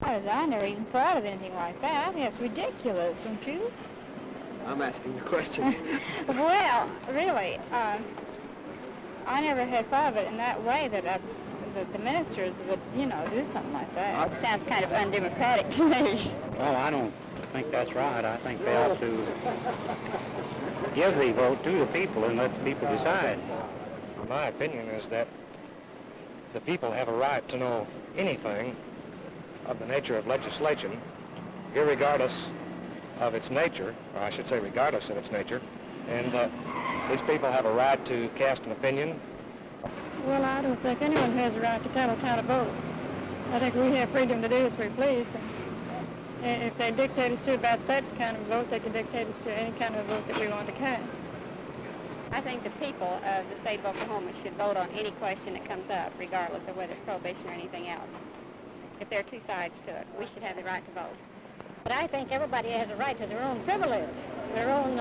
I never even thought of anything like that. I think it's ridiculous, don't you? I'm asking you questions. Well, really, I never had thought of it in that way, that the ministers would, you know, do something like that. It sounds kind of undemocratic to me. Well, I don't think that's right. I think they ought to give the vote to the people and let the people decide. My opinion is that the people have a right to know anything of the nature of legislation, irregardless of its nature, or I should say regardless of its nature, and these people have a right to cast an opinion. Well, I don't think anyone has a right to tell us how to vote. I think we have freedom to do as we please. And if they dictate us to about that kind of vote, they can dictate us to any kind of vote that we want to cast. I think the people of the state of Oklahoma should vote on any question that comes up, regardless of whether it's prohibition or anything else. If there are two sides to it, we should have the right to vote. But I think everybody has a right to their own privilege, their own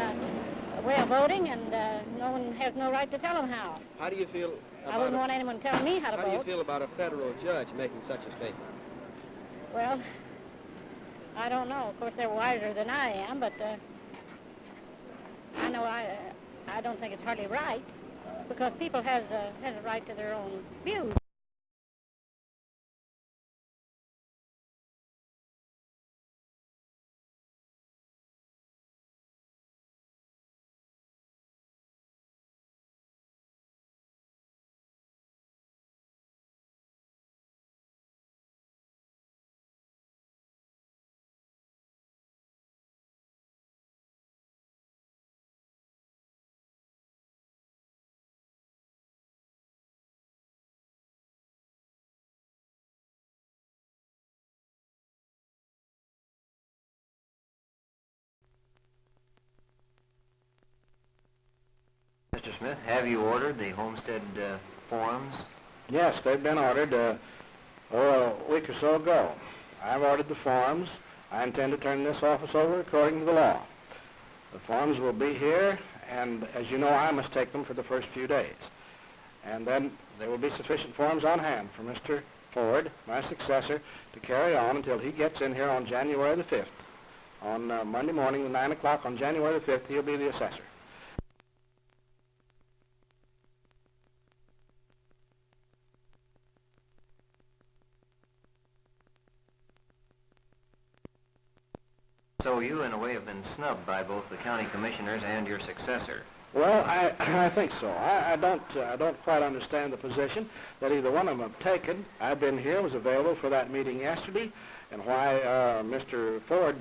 way of voting, and no one has no right to tell them how. How do you feel about I wouldn't want anyone telling me how to vote. How do you feel about a federal judge making such a statement? Well, I don't know. Of course, they're wiser than I am, but I know I don't think it's hardly right, because people has a right to their own views. Mr. Smith, have you ordered the homestead forms? Yes, they've been ordered a week or so ago. I've ordered the forms. I intend to turn this office over according to the law. The forms will be here, and as you know, I must take them for the first few days. And then there will be sufficient forms on hand for Mr. Ford, my successor, to carry on until he gets in here on January the 5th. On Monday morning at 9 o'clock on January the 5th, he'll be the assessor. So you, in a way, have been snubbed by both the county commissioners and your successor. Well, I think so. I don't quite understand the position that either one of them have taken. I've been here, was available for that meeting yesterday, and why Mr. Ford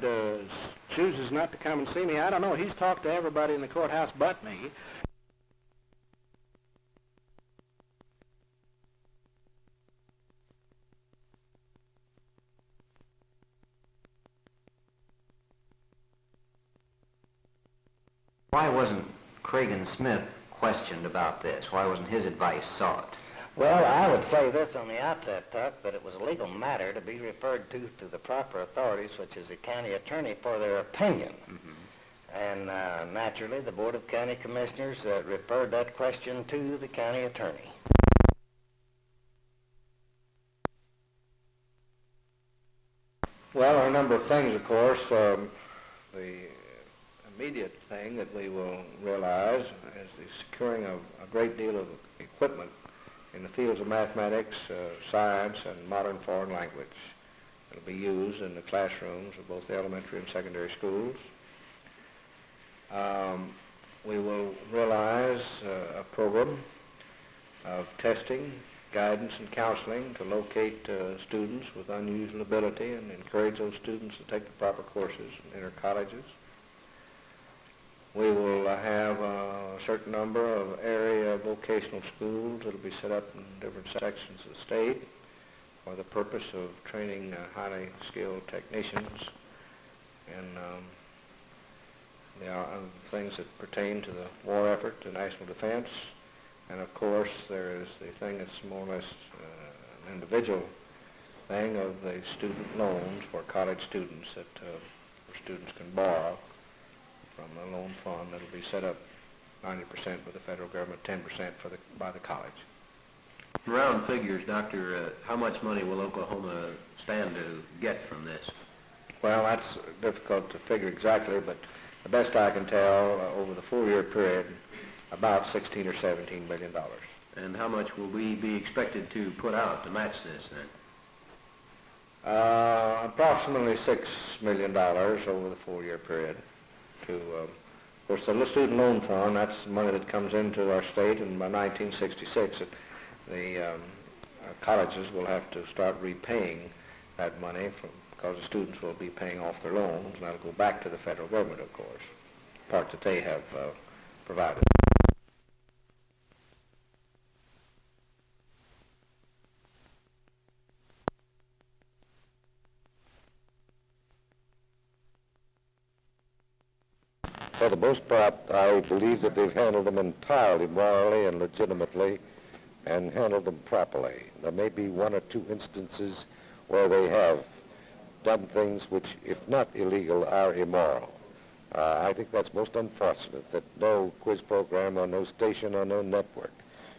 chooses not to come and see me, I don't know. He's talked to everybody in the courthouse but me. Why wasn't Cragen Smith questioned about this? Why wasn't his advice sought? Well, I would say this on the outset, Tuck, that it was a legal matter to be referred to the proper authorities, which is the county attorney, for their opinion. Mm-hmm. And naturally, the Board of County Commissioners referred that question to the county attorney. Well, there are a number of things, of course. The immediate thing that we will realize is the securing of a great deal of equipment in the fields of mathematics, science, and modern foreign language. It will be used in the classrooms of both the elementary and secondary schools. We will realize a program of testing, guidance, and counseling to locate students with unusual ability and encourage those students to take the proper courses in inter colleges. We will have a certain number of area vocational schools that will be set up in different sections of the state for the purpose of training highly skilled technicians. And there are things that pertain to the war effort, to national defense. And of course, there is the thing that's more or less an individual thing of the student loans for college students that where students can borrow from the loan fund that will be set up 90% by the federal government, 10% by the college. In round figures, Doctor, how much money will Oklahoma stand to get from this? Well, that's difficult to figure exactly, but the best I can tell, over the 4-year period, about $16 or $17 million. And how much will we be expected to put out to match this then? Approximately $6 million over the 4-year period. Of course, the Student Loan Fund, that's money that comes into our state, and by 1966, the colleges will have to start repaying that money because the students will be paying off their loans, and that'll go back to the federal government, of course, part that they have provided. For the most part, I believe that they've handled them entirely morally and legitimately and handled them properly. There may be 1 or 2 instances where they have done things which, if not illegal, are immoral. I think that's most unfortunate, that no quiz program or no station or no network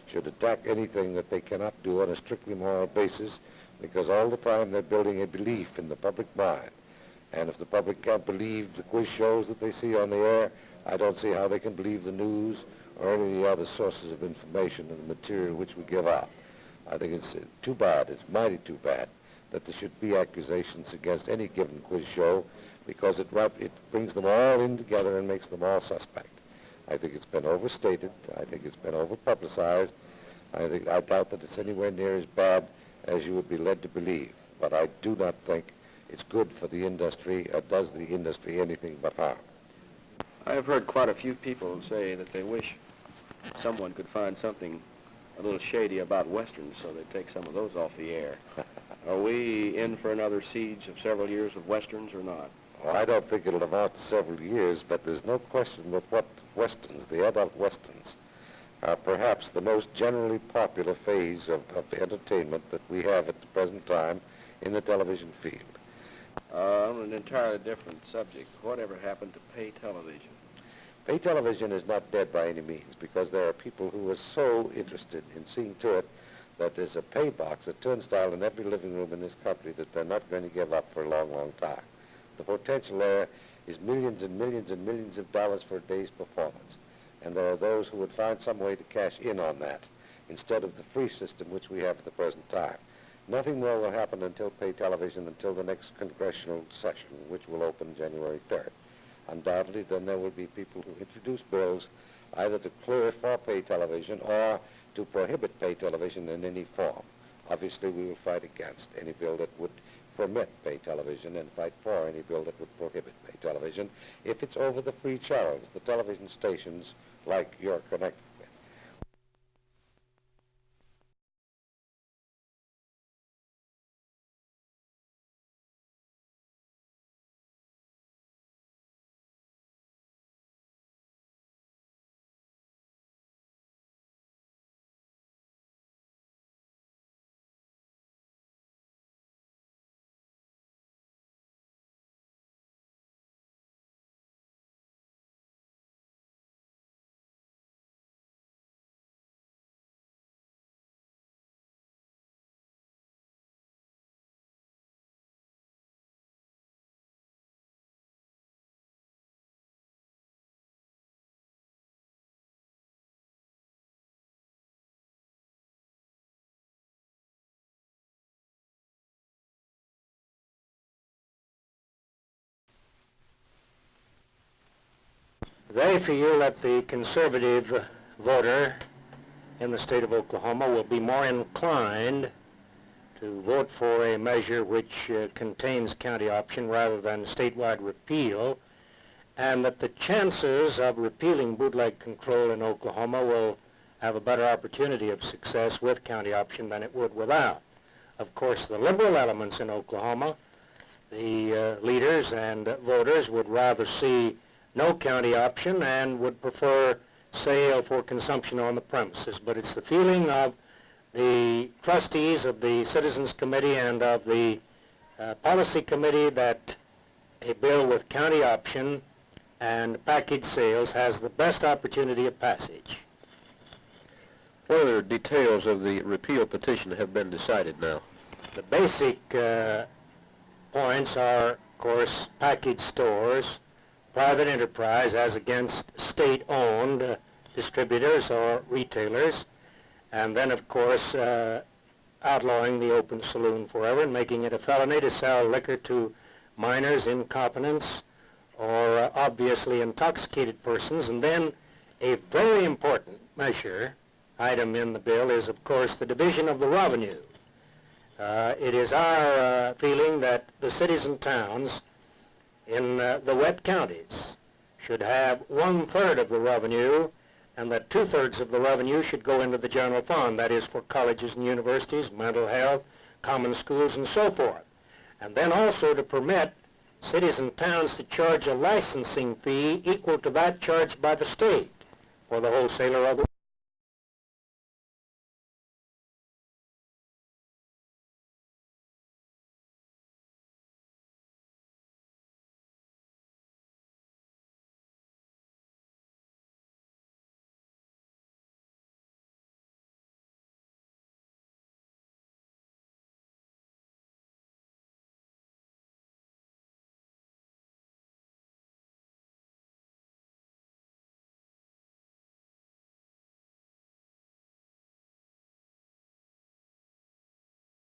should attack anything that they cannot do on a strictly moral basis, because all the time they're building a belief in the public mind. And if the public can't believe the quiz shows that they see on the air, I don't see how they can believe the news or any of the other sources of information and the material which we give out. I think it's too bad, it's mighty too bad, that there should be accusations against any given quiz show, because it brings them all in together and makes them all suspect. I think it's been overstated. I think it's been over-publicized. I doubt that it's anywhere near as bad as you would be led to believe. But I do not think it's good for the industry or does the industry anything but harm. I have heard quite a few people say that they wish someone could find something a little shady about Westerns so they'd take some of those off the air. Are we in for another siege of several years of Westerns or not? Well, I don't think it'll amount to several years, but there's no question that what Westerns, the adult Westerns, are perhaps the most generally popular phase of entertainment that we have at the present time in the television field. On an entirely different subject, whatever happened to pay television? Pay television is not dead by any means, because there are people who are so interested in seeing to it that there's a pay box, a turnstile in every living room in this country that they're not going to give up for a long, long time. The potential there is millions and millions and millions of dollars for a day's performance. And there are those who would find some way to cash in on that instead of the free system which we have at the present time. Nothing more will happen until pay television until the next congressional session, which will open January 3rd. Undoubtedly, then there will be people who introduce bills either to clear for pay television or to prohibit pay television in any form. Obviously, we will fight against any bill that would permit pay television and fight for any bill that would prohibit pay television if it's over the free channels, the television stations like you're connected with. They feel that the conservative voter in the state of Oklahoma will be more inclined to vote for a measure which contains county option rather than statewide repeal, and that the chances of repealing bootleg control in Oklahoma will have a better opportunity of success with county option than it would without. Of course, the liberal elements in Oklahoma, the leaders and voters, would rather see no county option and would prefer sale for consumption on the premises. But it's the feeling of the trustees of the Citizens Committee and of the Policy Committee that a bill with county option and package sales has the best opportunity of passage. What other details of the repeal petition have been decided now? The basic points are, of course, package stores, private enterprise as against state-owned distributors or retailers, and then, of course, outlawing the open saloon forever and making it a felony to sell liquor to minors, incompetents, or obviously intoxicated persons. And then a very important item in the bill is, of course, the division of the revenue. It is our feeling that the cities and towns in the wet counties should have 1/3 of the revenue, and that 2/3 of the revenue should go into the general fund, that is for colleges and universities, mental health, common schools, and so forth. And then also to permit cities and towns to charge a licensing fee equal to that charged by the state for the wholesaler of the